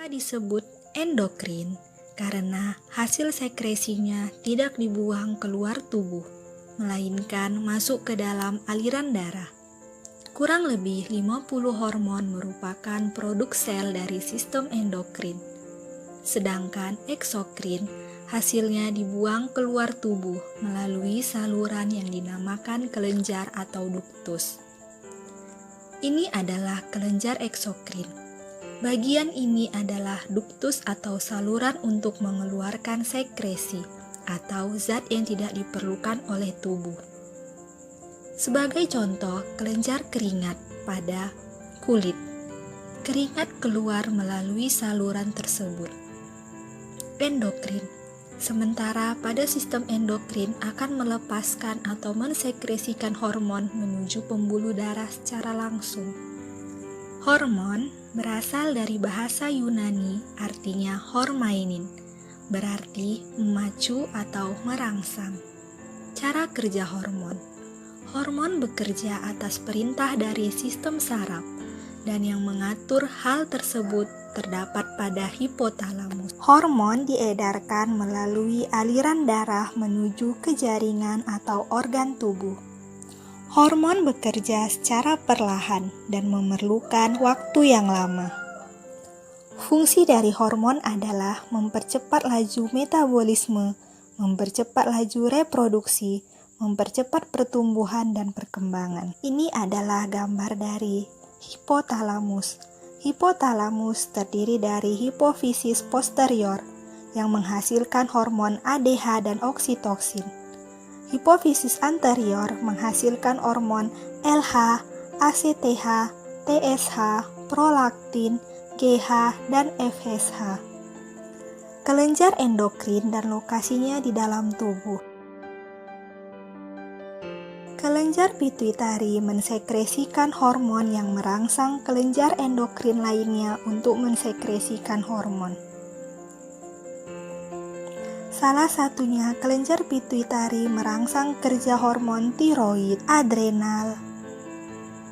Kenapa disebut endokrin? Karena hasil sekresinya tidak dibuang keluar tubuh, melainkan masuk ke dalam aliran darah. Kurang lebih 50 hormon merupakan produk sel dari sistem endokrin. Sedangkan eksokrin hasilnya dibuang keluar tubuh melalui saluran yang dinamakan kelenjar atau duktus. Ini adalah kelenjar eksokrin. Bagian ini adalah duktus atau saluran untuk mengeluarkan sekresi atau zat yang tidak diperlukan oleh tubuh. Sebagai contoh, kelenjar keringat pada kulit. Keringat keluar melalui saluran tersebut. Endokrin. Sementara pada sistem endokrin akan melepaskan atau mensekresikan hormon menuju pembuluh darah secara langsung. Hormon berasal dari bahasa Yunani, artinya hormainin, berarti memacu atau merangsang. Cara kerja hormon. Hormon bekerja atas perintah dari sistem saraf, dan yang mengatur hal tersebut terdapat pada hipotalamus. Hormon diedarkan melalui aliran darah menuju ke jaringan atau organ tubuh. Hormon bekerja secara perlahan dan memerlukan waktu yang lama. Fungsi dari hormon adalah mempercepat laju metabolisme, mempercepat laju reproduksi, mempercepat pertumbuhan dan perkembangan. Ini adalah gambar dari hipotalamus. Hipotalamus terdiri dari hipofisis posterior yang menghasilkan hormon ADH dan oksitoksin. Hipofisis anterior menghasilkan hormon LH, ACTH, TSH, prolaktin, GH, dan FSH. Kelenjar endokrin dan lokasinya di dalam tubuh. Kelenjar pituitari mensekresikan hormon yang merangsang kelenjar endokrin lainnya untuk mensekresikan hormon. Salah satunya kelenjar pituitari merangsang kerja hormon tiroid, adrenal,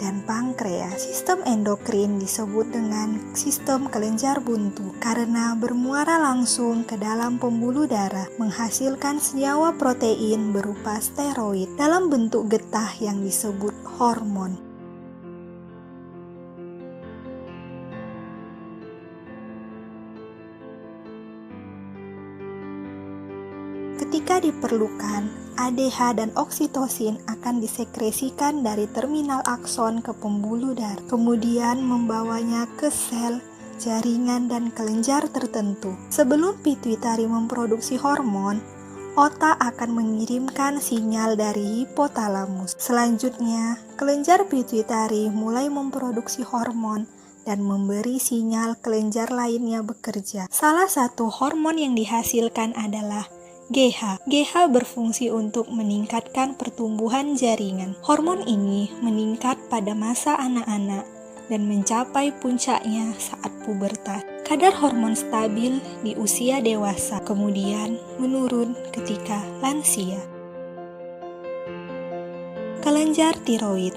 dan pankreas. Sistem endokrin disebut dengan sistem kelenjar buntu karena bermuara langsung ke dalam pembuluh darah, menghasilkan senyawa protein berupa steroid dalam bentuk getah yang disebut hormon. Ketika diperlukan, ADH dan oksitosin akan disekresikan dari terminal akson ke pembuluh darah, kemudian membawanya ke sel, jaringan, dan kelenjar tertentu. Sebelum pituitari memproduksi hormon, otak akan mengirimkan sinyal dari hipotalamus. Selanjutnya, kelenjar pituitari mulai memproduksi hormon dan memberi sinyal kelenjar lainnya bekerja. Salah satu hormon yang dihasilkan adalah GH. GH berfungsi untuk meningkatkan pertumbuhan jaringan. Hormon ini meningkat pada masa anak-anak dan mencapai puncaknya saat pubertas. Kadar hormon stabil di usia dewasa, kemudian menurun ketika lansia. Kelenjar tiroid.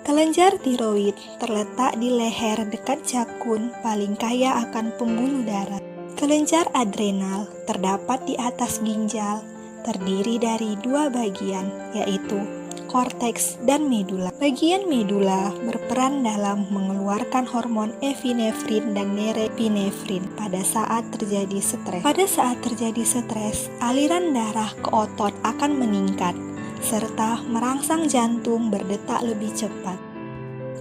Kelenjar tiroid terletak di leher dekat jakun paling kaya akan pembuluh darah. Kelenjar adrenal terdapat di atas ginjal, terdiri dari dua bagian, yaitu korteks dan medula. Bagian medula berperan dalam mengeluarkan hormon epinefrin dan norepinefrin pada saat terjadi stres. Pada saat terjadi stres, aliran darah ke otot akan meningkat, serta merangsang jantung berdetak lebih cepat.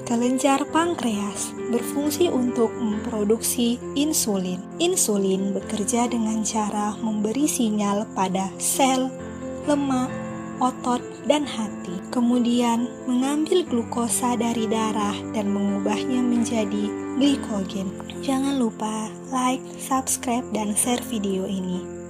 Kelenjar pankreas berfungsi untuk memproduksi insulin. Insulin bekerja dengan cara memberi sinyal pada sel, lemak, otot, dan hati. Kemudian mengambil glukosa dari darah dan mengubahnya menjadi glikogen. Jangan lupa like, subscribe, dan share video ini.